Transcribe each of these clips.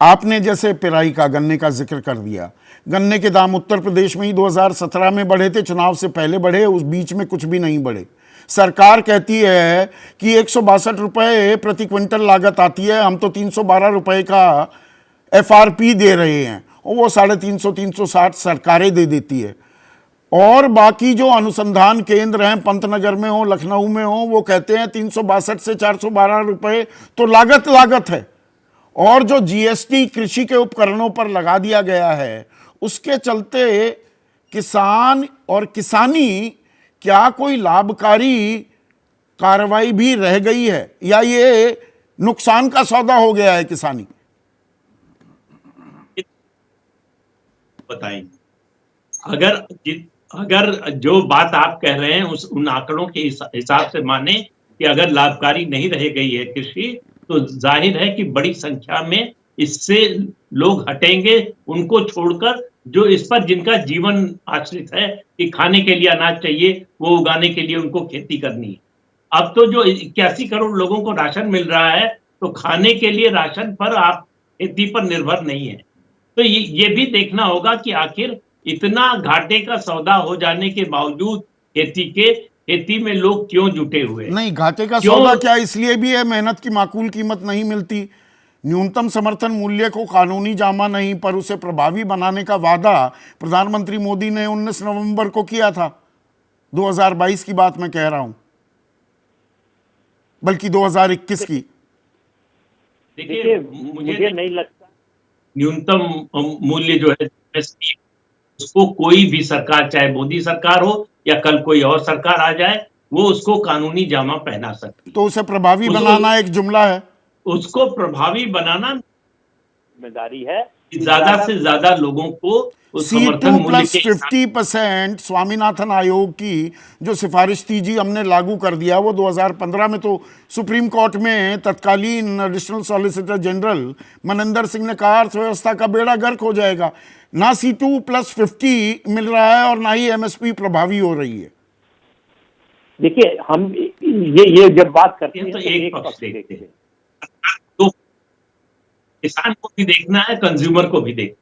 आपने जैसे पिराई का, गन्ने का जिक्र कर दिया। गन्ने के दाम उत्तर प्रदेश में ही 2017 में बढ़े थे, चुनाव से पहले बढ़े, उस बीच में कुछ भी नहीं बढ़े। सरकार कहती है कि 162 रुपये प्रति क्विंटल लागत आती है, हम तो 312 रुपये का FRP दे रहे हैं, और वो 350 360 सरकारें दे देती है। और बाकी जो अनुसंधान केंद्र हैं, पंतनगर में हो, लखनऊ में हो, वो कहते हैं 362 से 412 रुपये तो लागत है। और जो GST कृषि के उपकरणों पर लगा दिया गया है, उसके चलते किसान और किसानी, क्या कोई लाभकारी कार्रवाई भी रह गई है, या ये नुकसान का सौदा हो गया है किसानी? बताएंगे। अगर जो बात आप कह रहे हैं उन आंकड़ों के हिसाब से माने कि अगर लाभकारी नहीं रह गई है कृषि, तो जाहिर है कि बड़ी संख्या में इससे लोग हटेंगे, उनको छोड़कर जो इस पर जिनका जीवन आश्रित है कि खाने के लिए अनाज चाहिए, वो उगाने के लिए उनको खेती करनी है। अब तो जो 81 करोड़ लोगों को राशन मिल रहा है, तो खाने के लिए राशन पर आप खेती पर निर्भर नहीं है। तो ये भी देखना होगा कि आखिर इतना घाटे का सौदा हो जाने के बावजूद खेती में लोग क्यों जुटे हुए? नहीं, घाटे का सौदा क्या इसलिए भी है, मेहनत की माकूल कीमत नहीं मिलती। न्यूनतम समर्थन मूल्य को कानूनी जामा नहीं, पर उसे प्रभावी बनाने का वादा प्रधानमंत्री मोदी ने 19 नवंबर को किया था। 2022 की बात मैं कह रहा हूं, बल्कि 2021 की। देखिए, मुझे नहीं लगता न्यूनतम मूल्य जो है उसको कोई भी सरकार, चाहे मोदी सरकार हो या कल कोई और सरकार आ जाए, वो उसको कानूनी जामा पहना सकती। तो उसे प्रभावी बनाना एक जुमला है। उसको प्रभावी बनाना जिम्मेदारी है, ज्यादा से ज्यादा लोगों को C2+50% स्वामीनाथन आयोग की जो सिफारिश थी जी, हमने लागू कर दिया। वो 2015 में तो सुप्रीम कोर्ट में तत्कालीन additional solicitor general Maninder Singh ने कहा अर्थव्यवस्था का बेड़ा गर्क हो जाएगा। ना C2+50 मिल रहा है और ना ही MSP प्रभावी हो रही है। देखिए, हम ये जब बात करते हैं तो एक पक्ष देखते हैं, तो किसान को भी देखना है, कंज्यूमर को भी देखना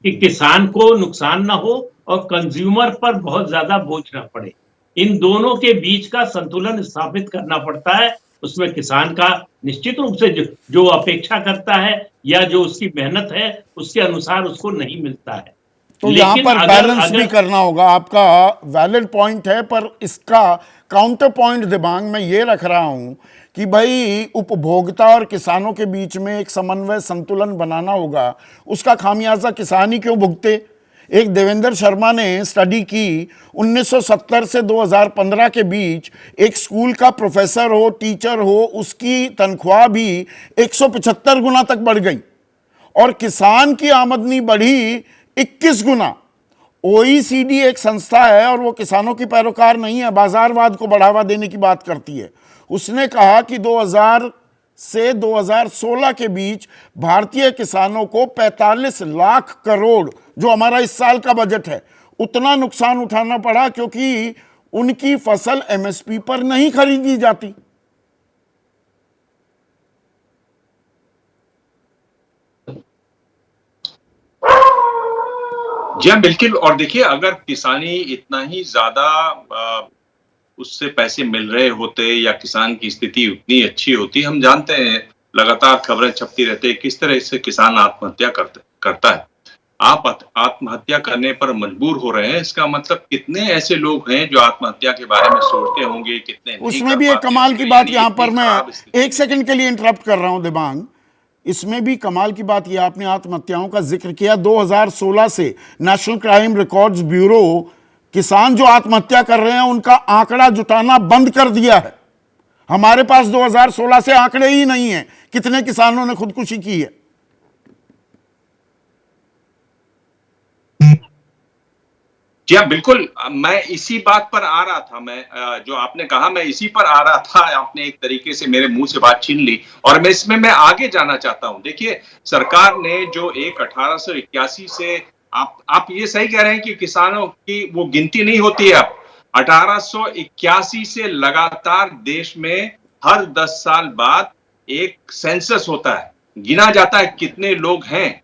कि किसान को नुकसान ना हो और कंज्यूमर पर बहुत ज्यादा बोझ ना पड़े। इन दोनों के बीच का संतुलन स्थापित करना पड़ता है। उसमें किसान का निश्चित रूप से जो अपेक्षा करता है या जो उसकी मेहनत है, उसके अनुसार उसको नहीं मिलता है। तो यहाँ पर बैलेंस भी करना होगा। आपका वैलिड पॉइंट है, पर इसका काउंटर पॉइंट दिमाग में ये रख रहा हूं कि भाई उपभोक्ता और किसानों के बीच में एक समन्वय, संतुलन बनाना होगा। उसका खामियाजा किसान ही क्यों भुगते? एक देवेंद्र शर्मा ने स्टडी की, 1970 से 2015 के बीच एक स्कूल का प्रोफेसर हो, टीचर हो, उसकी तनख्वाह भी 175 गुना तक बढ़ गई, और किसान की आमदनी बढ़ी 21 गुना। OECD एक संस्था है और वो किसानों की पैरोकार नहीं है, बाजारवाद को बढ़ावा देने की बात करती है। उसने कहा कि 2000 से 2016 के बीच भारतीय किसानों को 45 लाख करोड़, जो हमारा इस साल का बजट है, उतना नुकसान उठाना पड़ा क्योंकि उनकी फसल MSP पर नहीं खरीदी जाती। जी हाँ, बिल्कुल। और देखिए, अगर किसानी इतना ही ज्यादा उससे पैसे मिल रहे होते या किसान की स्थिति उतनी अच्छी होती, हम जानते हैं लगातार खबरें छपती रहती है किस तरह से किसान आत्महत्या करता है। आप आत्महत्या करने पर मजबूर हो रहे हैं, इसका मतलब कितने ऐसे लोग हैं जो आत्महत्या के बारे में सोचते होंगे, कितने। उसमें भी एक कमाल की बात, यहां पर मैं 1 सेकंड के लिए इंटरप्ट कर रहा हूं दिमाग, इसमें भी कमाल की बात यह, आपने आत्महत्याओं का जिक्र किया, 2016 से नेशनल क्राइम रिकॉर्ड्स ब्यूरो किसान जो आत्महत्या कर रहे हैं उनका आंकड़ा जुटाना बंद कर दिया है। हमारे पास 2016 से आंकड़े ही नहीं है कितने किसानों ने खुदकुशी की है। जी हाँ, बिल्कुल। मैं इसी बात पर आ रहा था, मैं जो आपने कहा मैं इसी पर आ रहा था। आपने एक तरीके से मेरे मुंह से बात छीन ली और मैं आगे जाना चाहता हूं। देखिए, सरकार ने जो 1881 से, आप ये सही कह रहे हैं कि किसानों की वो गिनती नहीं होती है। अब 1881 से लगातार देश में हर 10 साल बाद एक सेंसस होता है गिना जाता है कितने लोग हैं।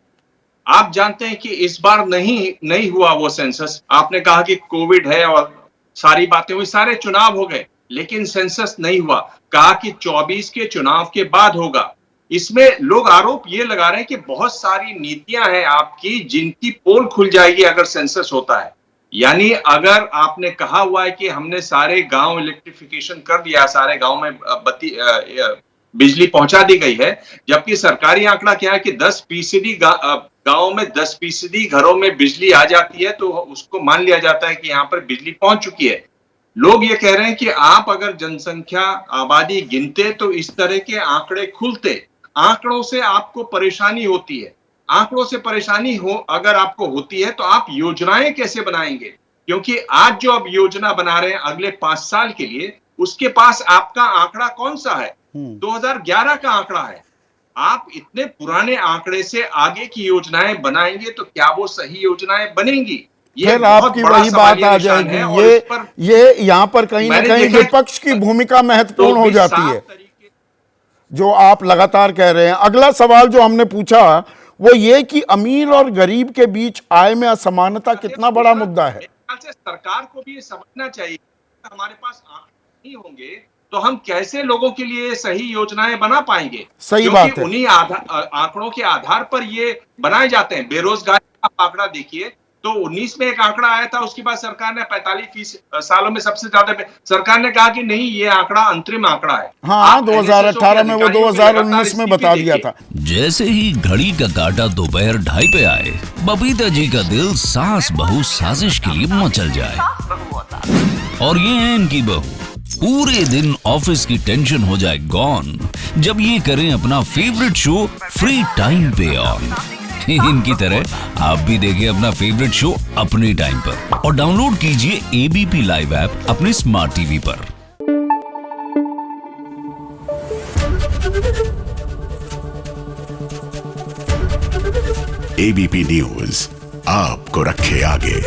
आप जानते हैं कि इस बार नहीं हुआ वो सेंसस। आपने कहा कि कोविड है और सारी बातें हुई, सारे चुनाव हो गए, लेकिन सेंसस नहीं हुआ। कहा कि 24 के चुनाव के बाद होगा। इसमें लोग आरोप ये लगा रहे हैं कि बहुत सारी नीतियां हैं आपकी जिनकी पोल खुल जाएगी अगर सेंसस होता है। यानी अगर आपने कहा हुआ है कि हमने सारे गांव इलेक्ट्रिफिकेशन कर दिया, सारे गांव में बिजली पहुंचा दी गई है, जबकि सरकारी आंकड़ा क्या है कि 10% गांव में 10% घरों में बिजली आ जाती है, तो उसको मान लिया जाता है कि यहां पर बिजली पहुंच चुकी है। लोग ये कह रहे हैं कि आप अगर जनसंख्या आबादी गिनते तो इस तरह के आंकड़े खुलते। आंकड़ों से आपको परेशानी होती है, आंकड़ों से परेशानी हो अगर आपको होती है तो आप योजनाएं कैसे बनाएंगे? क्योंकि आज जो अब योजना बना रहे हैं अगले 5 साल के लिए, उसके पास आपका आंकड़ा कौन सा है? 2011 का आंकड़ा है। आप इतने पुराने आंकड़े से आगे की योजनाएं बनाएंगे तो क्या वो सही योजनाएं बनेंगी? फिर आपकी वही बात आ जाएगी। ये यहाँ पर कहीं ना कहीं विपक्ष की भूमिका महत्वपूर्ण हो जाती है, जो आप लगातार कह रहे हैं। अगला सवाल जो हमने पूछा वो ये कि अमीर और गरीब के बीच आय में असमानता कितना बड़ा मुद्दा है। सरकार को भी ये समझना चाहिए, हमारे पास आंकड़े नहीं होंगे तो हम कैसे लोगों के लिए सही योजनाएं बना पाएंगे? सही बात है। उन्हीं आंकड़ों के आधार पर ये बनाए जाते हैं। बेरोजगारी का आंकड़ा देखिए तो 19 में एक आंकड़ा आया था, उसके बाद सरकार ने 45 सालों में सबसे ज्यादा सरकार ने कहा कि नहीं, ये आंकड़ा अंतरिम आंकड़ा है। हाँ, 2018 में, वो 2019 में बता दिया था। जैसे ही घड़ी का काटा दोपहर 2:30 पे आए, बबीता जी का दिल सास बहू साजिश के लिए मचल जाए। और ये है इनकी बहू, पूरे दिन ऑफिस की टेंशन हो जाए गॉन जब ये करें अपना फेवरेट शो फ्री टाइम पे ऑन। इनकी तरह आप भी देखिए अपना फेवरेट शो अपने टाइम पर और डाउनलोड कीजिए एबीपी लाइव ऐप अपने स्मार्ट टीवी पर। एबीपी न्यूज आपको रखे आगे।